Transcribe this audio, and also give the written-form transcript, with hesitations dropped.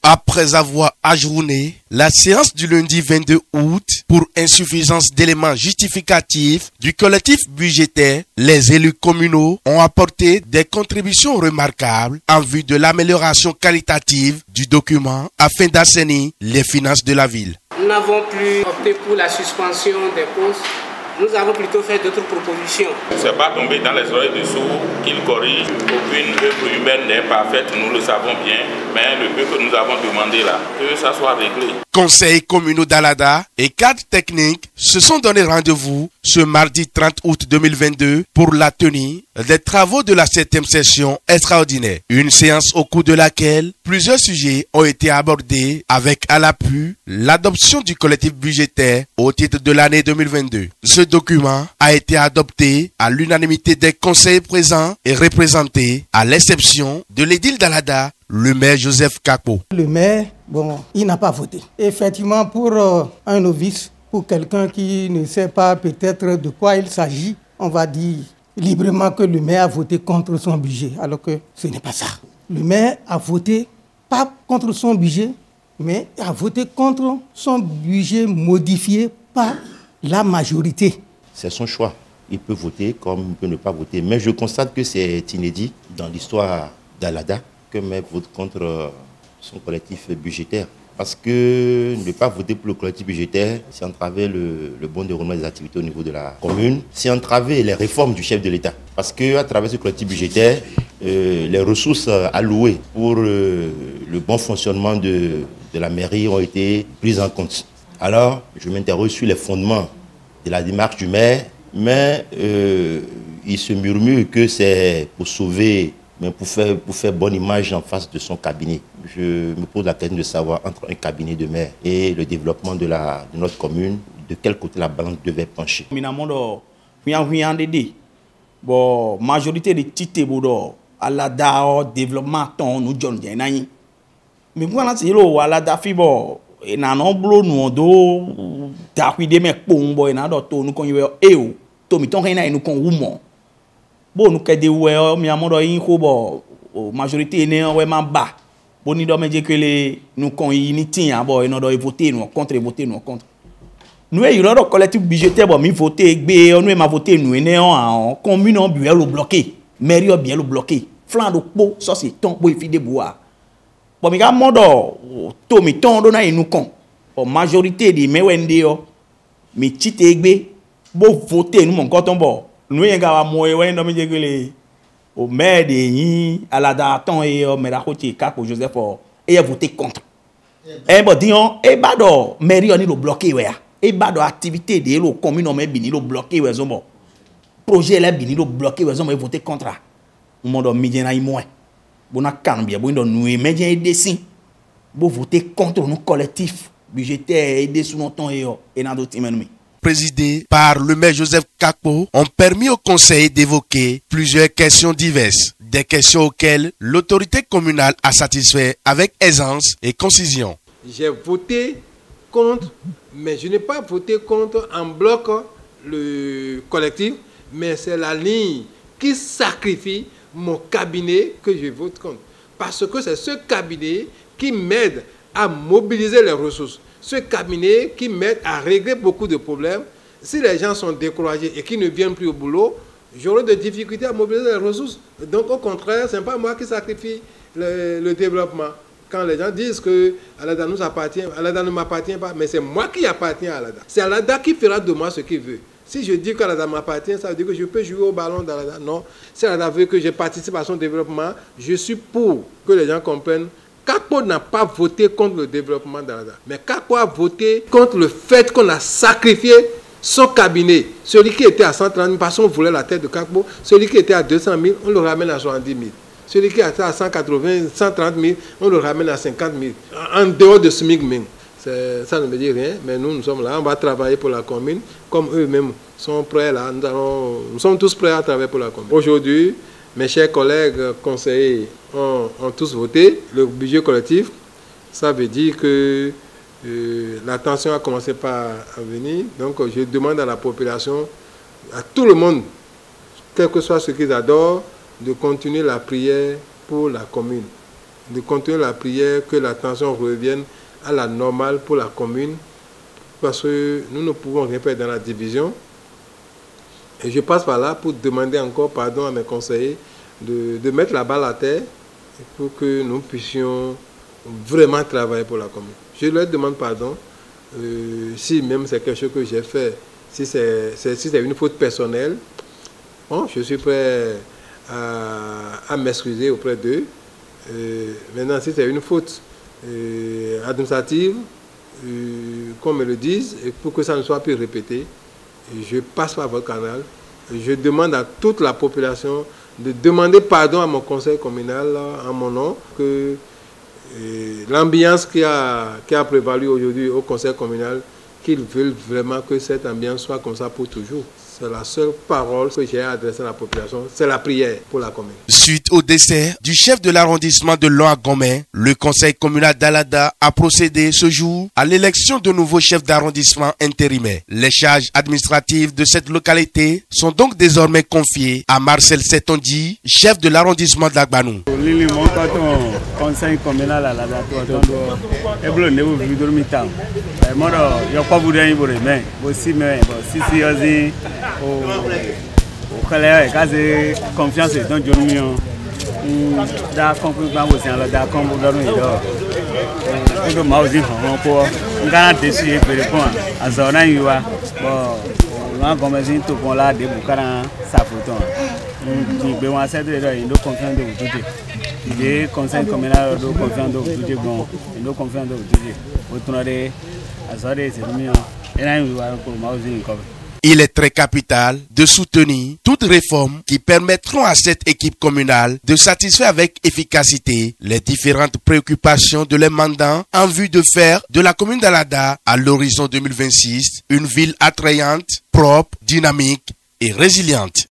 Après avoir ajourné la séance du lundi 22 août pour insuffisance d'éléments justificatifs du collectif budgétaire, les élus communaux ont apporté des contributions remarquables en vue de l'amélioration qualitative du document afin d'assainir les finances de la ville. Nous n'avons plus opté pour la suspension des postes. Nous avons plutôt fait d'autres propositions. Ce n'est pas tombé dans les oreilles de sourds qu'il corrige. Aucune œuvre humaine n'est parfaite, nous le savons bien. Mais le peu que nous avons demandé là, que ça soit réglé. Conseils communaux d'Alada et cadres techniques se sont donné rendez-vous ce mardi 30 août 2022 pour la tenue des travaux de la 7e session extraordinaire. Une séance au cours de laquelle plusieurs sujets ont été abordés avec à l'appui l'adoption du collectif budgétaire au titre de l'année 2022. Ce document a été adopté à l'unanimité des conseillers présents et représentés, à l'exception de l'édile d'Alada, le maire Joseph Kakpo. Le maire, il n'a pas voté. Effectivement, pour un novice, pour quelqu'un qui ne sait pas peut-être de quoi il s'agit, on va dire librement que le maire a voté contre son budget, alors que ce n'est pas ça. Le maire a voté pas contre son budget, mais a voté contre son budget modifié par la majorité. C'est son choix. Il peut voter comme il peut ne pas voter. Mais je constate que c'est inédit dans l'histoire d'Alada que le maire vote contre son collectif budgétaire. Parce que ne pas voter pour le collectif budgétaire, c'est entraver le bon déroulement des activités au niveau de la commune. C'est entraver les réformes du chef de l'État. Parce qu'à travers ce collectif budgétaire, les ressources allouées pour le bon fonctionnement de la mairie ont été prises en compte. Alors, je m'interroge sur les fondements de la démarche du maire, mais il se murmure que c'est pour sauver, mais pour faire bonne image en face de son cabinet. Je me pose la question de savoir, entre un cabinet de maire et le développement de notre commune, de quel côté la balance devait pencher. Bon, majorité des titres à la développement nous John Jenani. Mais voilà, c'est là à la fibo et na non blo nous do d'acuide me pombo et na do to nous kon yo eo to mi ton reina nous kon wumo. Bon nous kede we mi amodo yin ko bo majorité ne we man ba. Bon ni do me dire que les nous kon ni tin bo et no do voter nous contre voter nous contre. Nous y le collectif budgétaire bon mi voter gbe nous ma voter nous ne en commune on buel le bloquer. Mairie bien le bloquer. Flan de po ça c'est ton bo fi de bois. Bon, mais quand to mi ton do na inu kon o majorité di mewende yo mi tite egbe bo voter nous mon coton bo nous y ga wa mo e ndo mi jegele o maire de yin Alada ton e o mera ko ti Kakpo Joseph e voter contre e bo dion e ba do mairie oni lo bloquer we e ba do activité de lo commune o me bini lo bloquer we zo bo projet la bini lo bloquer we zo mo voter contre mo do mi jena imo bon bien bon nous médias et dessin pour voter contre nos collectifs budgétaires et des sous notre et dans d'autres ennemis. Présidés par le maire Joseph Kakpo ont permis au conseil d'évoquer plusieurs questions diverses, des questions auxquelles l'autorité communale a satisfait avec aisance et concision. J'ai voté contre, mais je n'ai pas voté contre en bloc le collectif, mais c'est la ligne qui sacrifie mon cabinet que je vote contre. Parce que c'est ce cabinet qui m'aide à mobiliser les ressources. Ce cabinet qui m'aide à régler beaucoup de problèmes. Si les gens sont découragés et qui ne viennent plus au boulot, j'aurai des difficultés à mobiliser les ressources. Donc au contraire, ce n'est pas moi qui sacrifie le développement. Quand les gens disent que Alada nous appartient, Alada ne m'appartient pas, mais c'est moi qui appartiens à Alada. C'est Alada qui fera de moi ce qu'il veut. Si je dis qu'Alada m'appartient, ça veut dire que je peux jouer au ballon d'Alada. Non. Si Alada veut que je participe à son développement, je suis pour que les gens comprennent. Kakpo n'a pas voté contre le développement d'Alada. Mais Kakpo a voté contre le fait qu'on a sacrifié son cabinet. Celui qui était à 130 000, parce qu'on voulait la tête de Kakpo. Celui qui était à 200 000, on le ramène à 70 000. Celui qui était à 180, 130 000, on le ramène à 50 000. En dehors de SMIC même. Ça ne me dit rien, mais nous sommes là, on va travailler pour la commune, comme eux-mêmes sont prêts là, nous sommes tous prêts à travailler pour la commune. Aujourd'hui, mes chers collègues conseillers ont tous voté le budget collectif. Ça veut dire que la tension a commencé à venir, donc je demande à la population, à tout le monde, quel que soit ce qu'ils adorent, de continuer la prière pour la commune. de continuer la prière, que la tension revienne à la normale pour la commune, parce que nous ne pouvons rien faire dans la division. Et je passe par là pour demander encore pardon à mes conseillers de mettre la balle à terre pour que nous puissions vraiment travailler pour la commune. Je leur demande pardon si même c'est quelque chose que j'ai fait, si c'est une faute personnelle. Bon, je suis prêt à m'excuser auprès d'eux. Maintenant, si c'est une faute administrative, qu'on me le dise, et pour que ça ne soit plus répété, je passe par votre canal. Je demande à toute la population de demander pardon à mon conseil communal en mon nom, que l'ambiance qui a prévalu aujourd'hui au conseil communal, qu'ils veulent vraiment que cette ambiance soit comme ça pour toujours. C'est la seule parole que j'ai adressée à la population, c'est la prière pour la commune. Suite au décès du chef de l'arrondissement de Lon-à-Gomè, le conseil communal d'Alada a procédé ce jour à l'élection de nouveaux chefs d'arrondissement intérimaires. Les charges administratives de cette localité sont donc désormais confiées à Marcel Setondi, chef de l'arrondissement d'Agbanou. Conseil communal à la date au collège, quasi confiance dans Dieu. D'accord, aussi à la d'accord, on doit m'aussi encore. On garde dessus pour répondre à Zona Yua. Bon, on commence tout pour la déboucana sa photo. On peut voir cette erreur, il doit confiance de vous tout. Il est conseil communal de confiance de vous tout. Bon, il doit confiance de vous tout. Au tournée, à Zona, c'est mieux. Et là, il va pour m'aussi encore. Il est très capital de soutenir toutes réformes qui permettront à cette équipe communale de satisfaire avec efficacité les différentes préoccupations de les mandants en vue de faire de la commune d'Alada à l'horizon 2026 une ville attrayante, propre, dynamique et résiliente.